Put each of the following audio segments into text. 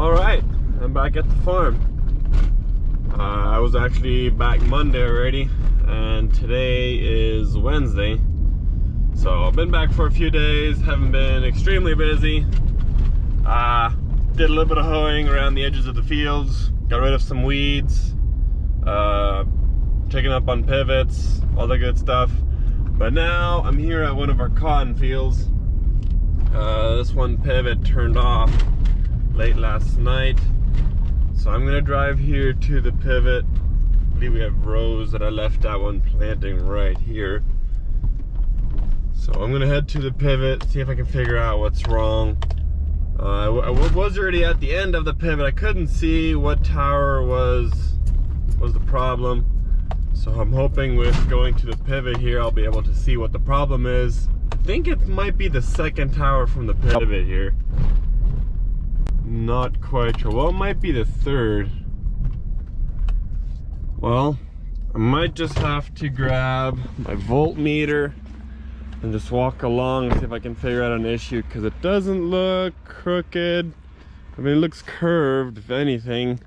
Alright, I'm back at the farm. I was actually back Monday already, and today is Wednesday. So I've been back for a few days, haven't been extremely busy. Did a little bit of hoeing around the edges of the fields, got rid of some weeds, checking up on pivots, all the good stuff. But now I'm here at one of our cotton fields. This one pivot turned off late last night, so I'm gonna drive here to the pivot. I believe we have rows that I left that one planting right here. So I'm gonna head to the pivot, see if I can figure out what's wrong. I was already at the end of the pivot. I couldn't see what tower was the problem. So I'm hoping with going to the pivot here, I'll be able to see what the problem is. I think it might be the second tower from the pivot here. Not quite sure. Well, it might be the third. Well, I might just have to grab my voltmeter and just walk along and see if I can figure out an issue, because it doesn't look crooked. I mean, it looks curved, if anything.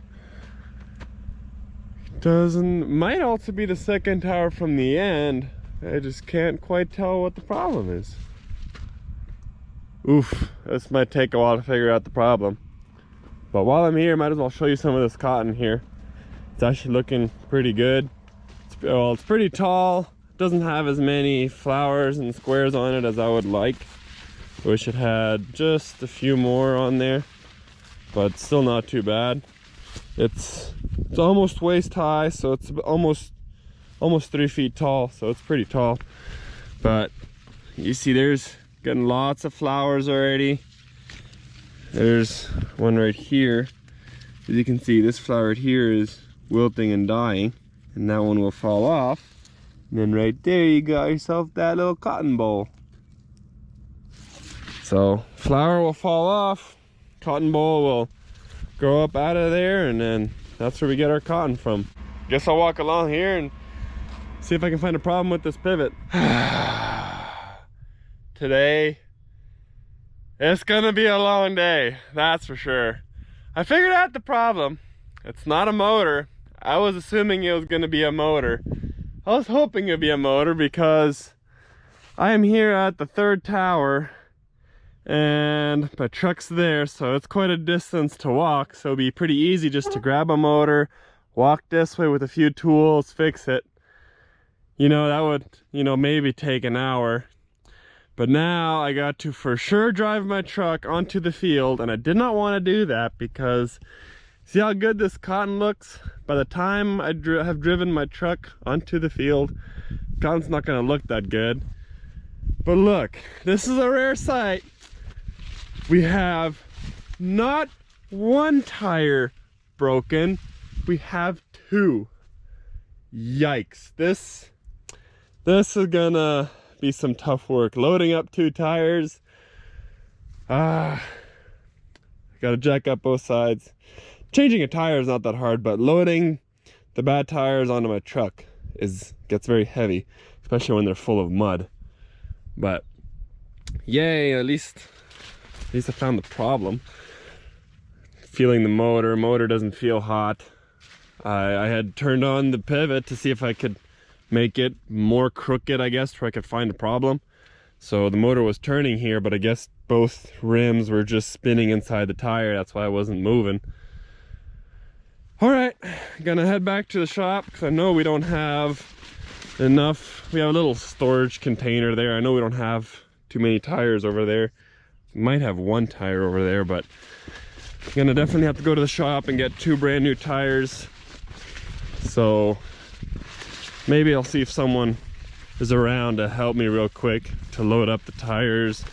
Might also be the second tower from the end. I just can't quite tell what the problem is. Oof, this might take a while to figure out the problem. But while I'm here, might as well show you some of this cotton here. It's actually looking pretty good. It's pretty tall. Doesn't have as many flowers and squares on it as I would like. Wish it had just a few more on there, but still not too bad. It's almost waist high, so it's almost 3 feet tall, so it's pretty tall. But you see, there's getting lots of flowers already. There's one right here. As you can see, this flower right here is wilting and dying, and that one will fall off. And then right there you got yourself that little cotton boll. So flower will fall off, cotton boll will grow up out of there, and then that's where we get our cotton from. Guess I'll walk along here and see if I can find a problem with this pivot. Today, it's gonna be a long day, that's for sure. I figured out the problem. It's not a motor. I was assuming it was gonna be a motor. I was hoping it'd be a motor because I am here at the third tower and my truck's there, so it's quite a distance to walk. So it'd be pretty easy just to grab a motor, walk this way with a few tools, fix it. You know, that would, maybe take an hour. But now I got to for sure drive my truck onto the field, and I did not want to do that because see how good this cotton looks? By the time I have driven my truck onto the field, cotton's not going to look that good. But look, this is a rare sight. We have not one tire broken, we have two. Yikes. This is gonna be some tough work. Loading up two tires. I gotta jack up both sides. Changing a tire is not that hard, but loading the bad tires onto my truck gets very heavy, especially when they're full of mud. But yay, at least I found the problem. Feeling the motor doesn't feel hot. I had turned on the pivot to see if I could make it more crooked, I guess, where I could find the problem. So the motor was turning here, but I guess both rims were just spinning inside the tire. That's why I wasn't moving. All right, gonna head back to the shop because I know we don't have enough. We have a little storage container there. I know we don't have too many tires over there. Might have one tire over there, but I'm gonna definitely have to go to the shop and get two brand new tires. So maybe I'll see if someone is around to help me real quick to load up the tires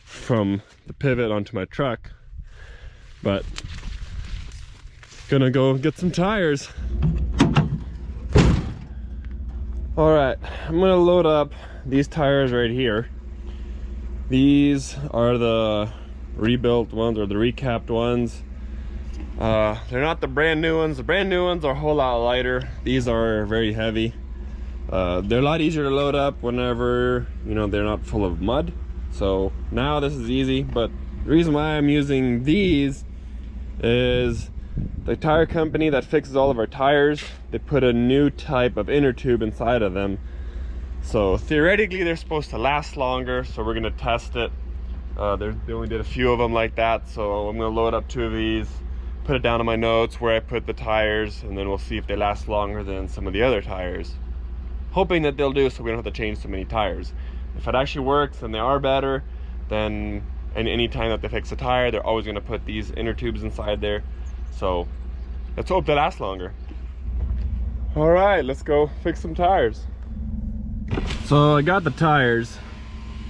from the pivot onto my truck. But gonna go get some tires. All right, I'm gonna load up these tires right here. These are the rebuilt ones, or the recapped ones. They're not the brand new ones. The brand new ones are a whole lot lighter. These are very heavy. They're a lot easier to load up whenever, they're not full of mud. So now this is easy, but the reason why I'm using these is the tire company that fixes all of our tires. They put a new type of inner tube inside of them. So theoretically they're supposed to last longer, so we're gonna test it. They only did a few of them like that, so I'm gonna load up 2 of these, put it down in my notes where I put the tires, and then we'll see if they last longer than some of the other tires. Hoping that they'll do, so we don't have to change so many tires. If it actually works and they are better, then any time that they fix a tire, they're always gonna put these inner tubes inside there. So let's hope they last longer. All right, let's go fix some tires. So I got the tires,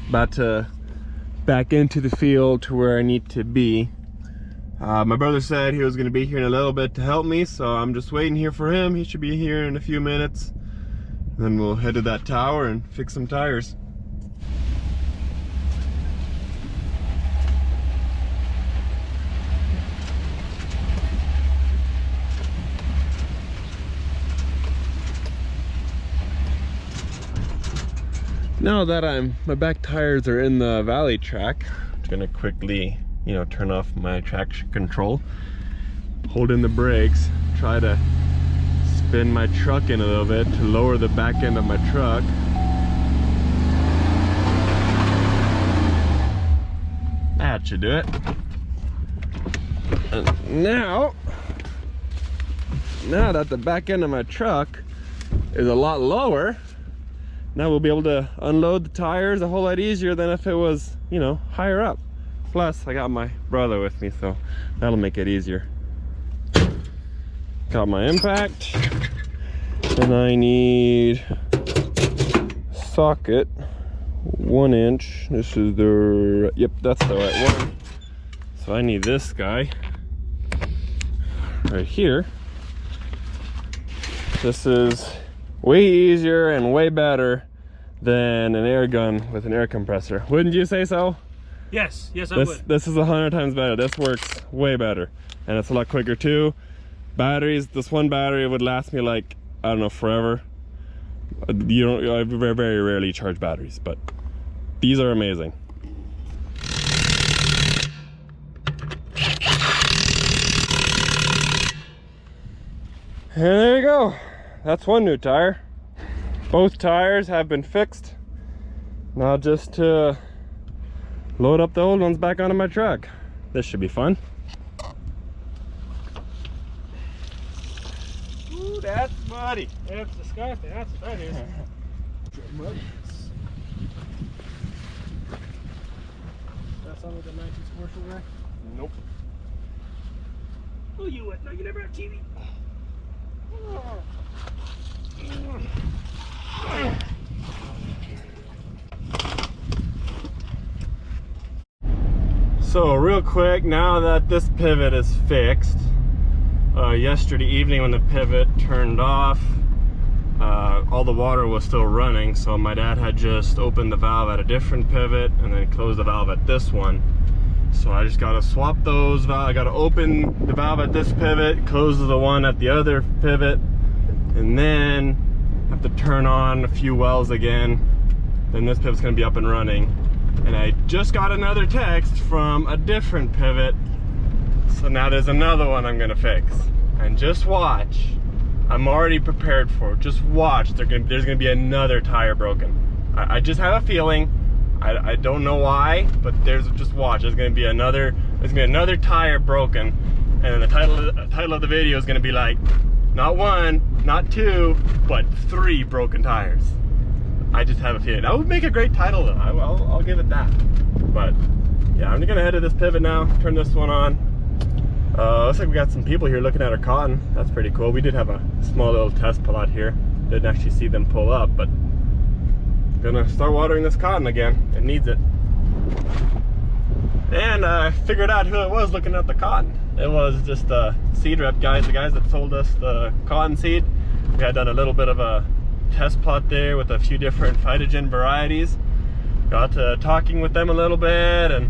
about to back into the field to where I need to be. My brother said he was going to be here in a little bit to help me, so I'm just waiting here for him. He should be here in a few minutes. Then we'll head to that tower and fix some tires. Now that my back tires are in the valley track, I'm gonna quickly, turn off my traction control, hold in the brakes, try to spin my truck in a little bit to lower the back end of my truck. That should do it. And now that the back end of my truck is a lot lower, now we'll be able to unload the tires a whole lot easier than if it was, higher up. Plus, I got my brother with me, so that'll make it easier. Got my impact, and I need socket 1 inch. This is the, yep, that's the right one. So I need this guy right here. This is way easier and way better than an air gun with an air compressor. Wouldn't you say so? Yes, I would. This is 100 times better. This works way better, and it's a lot quicker too. Batteries, this one battery would last me like, I don't know, forever. I very, very rarely charge batteries, but these are amazing. And there you go. That's one new tire. Both tires have been fixed. Now just to load up the old ones back onto my truck. This should be fun. Ooh, that's muddy. That's disgusting. That's what that is. That's all with the 19 commercial guy? Nope. Oh, you what? No, you never have TV. So real quick, now that this pivot is fixed, yesterday evening when the pivot turned off, all the water was still running, so my dad had just opened the valve at a different pivot and then closed the valve at this one. So I just gotta swap those valves. I gotta open the valve at this pivot, close the one at the other pivot, and then have to turn on a few wells again. Then this pivot's gonna be up and running. And I just got another text from a different pivot, so now there's another one I'm gonna fix. And just watch, I'm already prepared for it. Just watch, there's gonna be another tire broken. I just have a feeling. I don't know why, but just watch. There's gonna be another tire broken, and then the title of the video is gonna be like, not 1, not 2, but 3 broken tires. I just have a feeling. That would make a great title though. I'll give it that. But yeah, I'm gonna head to this pivot now, turn this one on. Looks like we got some people here looking at our cotton. That's pretty cool. We did have a small little test pull out here. Didn't actually see them pull up, but gonna start watering this cotton again. It needs it. And I figured out who it was looking at the cotton. It was just the seed rep guys, the guys that sold us the cotton seed. We had done a little bit of a test plot there with a few different phytogen varieties. Got to talking with them a little bit, and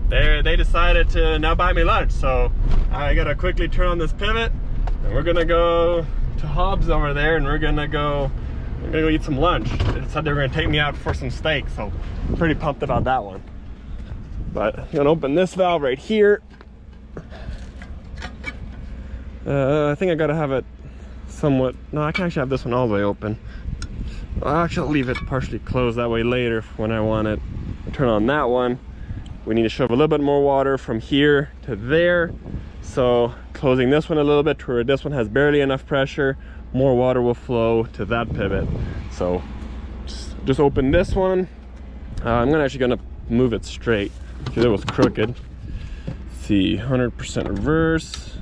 they decided to now buy me lunch. So I gotta quickly turn on this pivot, and we're gonna go to Hobbs over there, and we're gonna go eat some lunch. They said they were gonna take me out for some steak, so I'm pretty pumped about that one. But I'm gonna open this valve right here. I think I gotta have it somewhat, no, I can actually have this one all the way open. I'll leave it partially closed, that way later when I want it, turn on that one. We need to shove a little bit more water from here to there. So closing this one a little bit to where this one has barely enough pressure, more water will flow to that pivot. So just open this one. I'm gonna move it straight because it was crooked. Let's see, 100% reverse.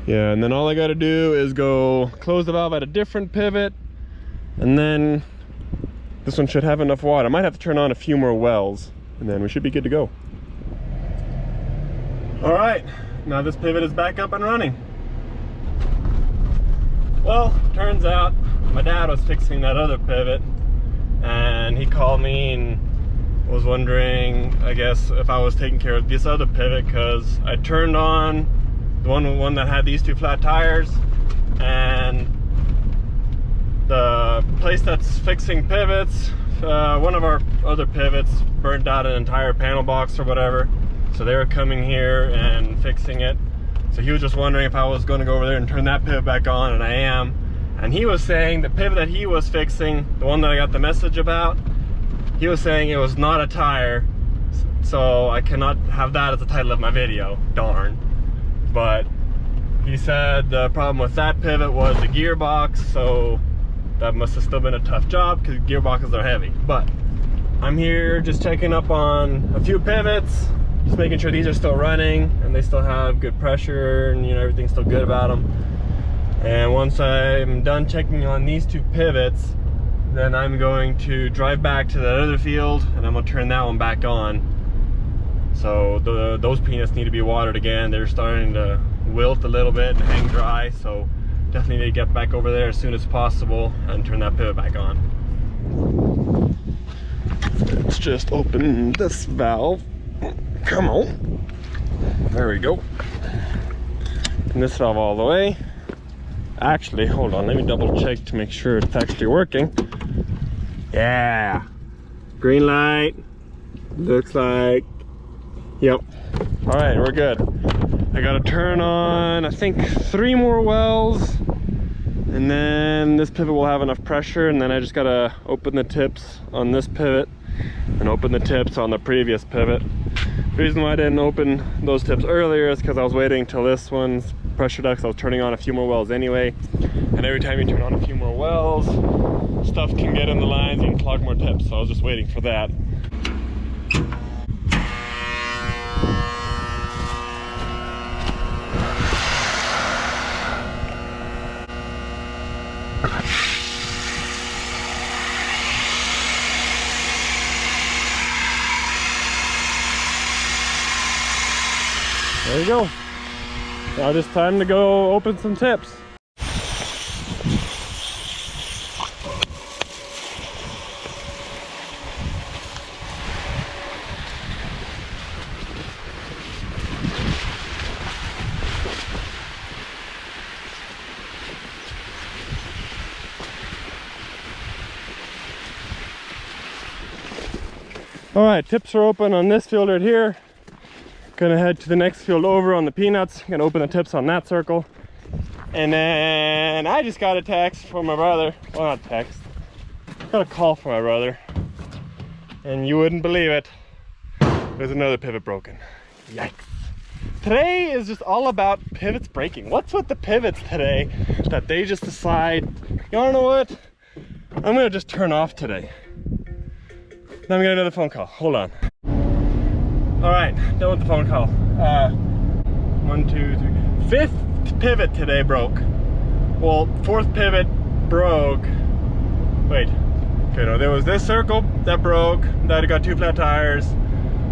Yeah, and then all I gotta do is go close the valve at a different pivot, and then this one should have enough water. I might have to turn on a few more wells, and then we should be good to go. All right, now this pivot is back up and running. Well, turns out my dad was fixing that other pivot, and he called me and was wondering, I guess, if I was taking care of this other pivot, because I turned on the one that had these two flat tires, and the place that's fixing pivots, one of our other pivots burnt out an entire panel box or whatever, so they were coming here and fixing it. So he was just wondering if I was going to go over there and turn that pivot back on, and I am. And he was saying the pivot that he was fixing, the one that I got the message about, he was saying it was not a tire, so I cannot have that as the title of my video. Darn. But he said the problem with that pivot was the gearbox, so that must have still been a tough job because gearboxes are heavy. But I'm here just checking up on a few pivots, just making sure these are still running and they still have good pressure, and you know, everything's still good about them. And once I'm done checking on these two pivots, then I'm going to drive back to that other field and I'm gonna turn that one back on. So those peanuts need to be watered again. They're starting to wilt a little bit and hang dry, so definitely need to get back over there as soon as possible and turn that pivot back on. Let's just open this valve. Come on. There we go. And this valve all the way. Actually, hold on, let me double check to make sure it's actually working. Yeah. Green light. Looks like. Yep. All right, we're good. I gotta turn on, I think, 3 more wells, and then this pivot will have enough pressure, and then I just gotta open the tips on this pivot and open the tips on the previous pivot. The reason why I didn't open those tips earlier is because I was waiting till this one's pressure ducts. I was turning on a few more wells anyway, and every time you turn on a few more wells, stuff can get in the lines and clog more tips, so I was just waiting for that. There you go. Now just time to go open some tips. All right, tips are open on this field right here. Gonna head to the next field over on the peanuts. Gonna open the tips on that circle. And then I just got a text from my brother. Well, not text. Got a call from my brother. And you wouldn't believe it. There's another pivot broken. Yikes. Today is just all about pivots breaking. What's with the pivots today that they just decide, you wanna know what? I'm gonna just turn off today. Then I'm gonna get another phone call. Hold on. All right, done with the phone call. 1, 2, 3. 5th pivot today broke. Well, 4th pivot broke. Wait, okay, no, there was this circle that broke, that got 2 flat tires.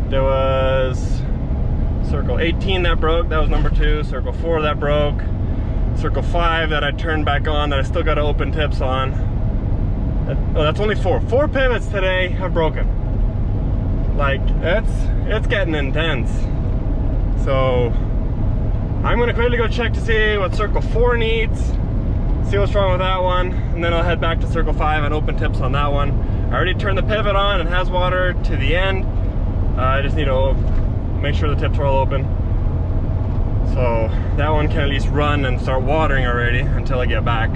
There was circle 18 that broke, that was number 2. Circle 4 that broke. Circle 5 that I turned back on, that I still got to open tips on. Oh, that's only 4. 4 pivots today have broken. Like, it's getting intense. So I'm gonna quickly go check to see what circle 4 needs, see what's wrong with that one, and then I'll head back to circle 5 and open tips on that one. I already turned the pivot on, it has water to the end. I just need to make sure the tips are all open. So that one can at least run and start watering already until I get back.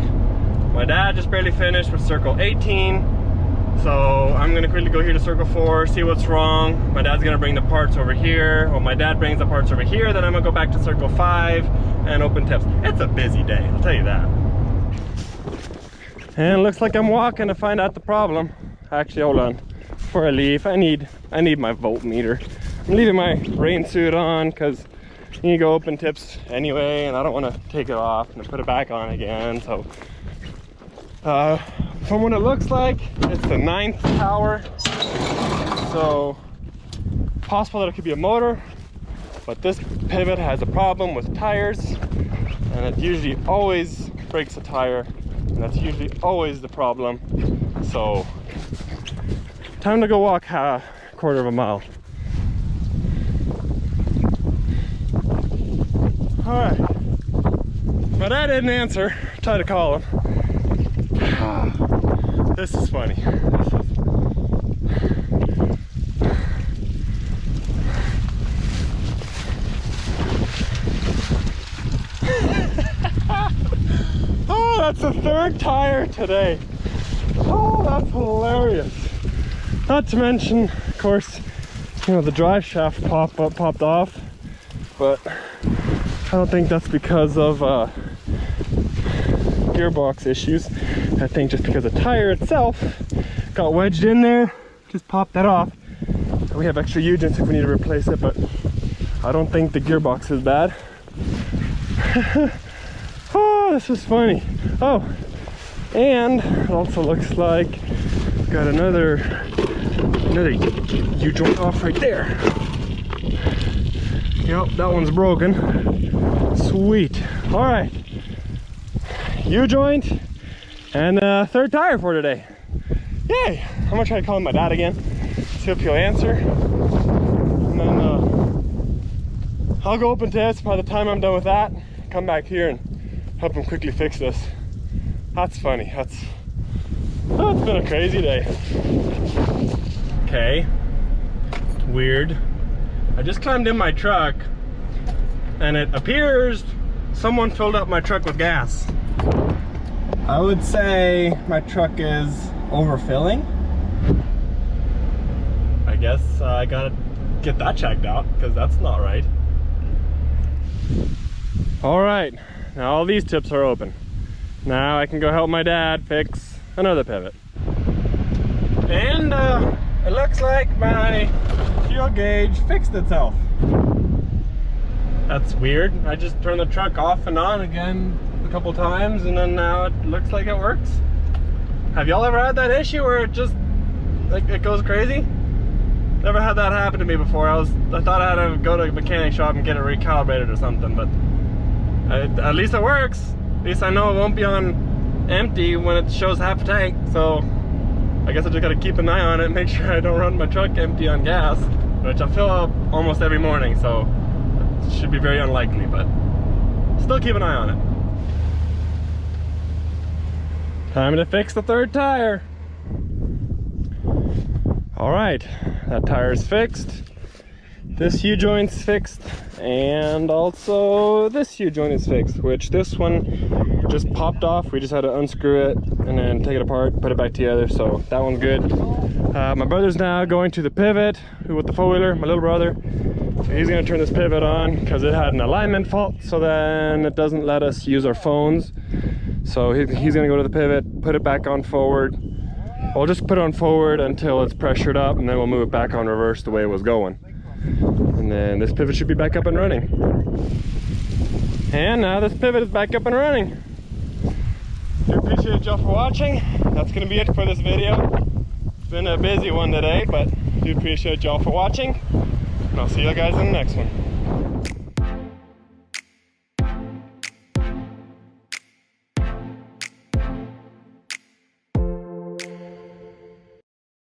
My dad just barely finished with circle 18. So I'm gonna quickly go here to circle 4, see what's wrong. My dad's gonna bring the parts over here. Well, my dad brings the parts over here, then I'm gonna go back to circle 5 and open tips. It's a busy day, I'll tell you that. And it looks like I'm walking to find out the problem. Actually, hold on. Before I leave, I need my voltmeter. I'm leaving my rain suit on because I need to go open tips anyway, and I don't want to take it off and put it back on again. So from what it looks like, it's the 9th tower, so possible that it could be a motor, but this pivot has a problem with tires, and it usually always breaks a tire, and that's usually always the problem. So time to go walk a quarter of a mile. All right, my dad didn't answer. Tried to call him. This is funny. Oh, that's the 3rd tire today. Oh, that's hilarious. Not to mention, of course, you know, the drive shaft popped off, but I don't think that's because of gearbox issues. I think just because the tire itself got wedged in there, just popped that off. We have extra U-joints if we need to replace it, but I don't think the gearbox is bad. Oh, this is funny. Oh, and it also looks like we've got another U-joint off right there. Yep, that one's broken. Sweet. All right, U-joint and 3rd tire for today. Yay! I'm gonna try to call my dad again, see if he'll answer, and then I'll go open tips. By the time I'm done with that, come back here and help him quickly fix this. That's funny. It's been a crazy day. Okay, weird. I just climbed in my truck and it appears someone filled up my truck with gas. I would say my truck is overfilling. I guess I gotta get that checked out because that's not right. All right, now all these tips are open. Now I can go help my dad fix another pivot. And it looks like my fuel gauge fixed itself. That's weird. I just turned the truck off and on again a couple times, and then now it looks like it works. Have y'all ever had that issue where it just like it goes crazy? Never had that happen to me before. I thought I had to go to a mechanic shop and get it recalibrated or something, but at least it works. At least I know it won't be on empty when it shows half a tank. So I guess I just gotta keep an eye on it, make sure I don't run my truck empty on gas, which I fill up almost every morning, so it should be very unlikely, but still keep an eye on it. Time to fix the 3rd tire. All right, that tire is fixed. This U-joint's fixed, and also this U-joint is fixed, which this one just popped off. We just had to unscrew it and then take it apart, put it back together, so that one's good. My brother's now going to the pivot with the 4-wheeler, my little brother. So he's gonna turn this pivot on because it had an alignment fault, so then it doesn't let us use our phones. So he's gonna go to the pivot, put it back on forward. We'll just put it on forward until it's pressured up, and then we'll move it back on reverse the way it was going. And then this pivot should be back up and running. And now this pivot is back up and running. I appreciate y'all for watching. That's gonna be it for this video. It's been a busy one today, but I do appreciate y'all for watching. And I'll see you guys in the next one.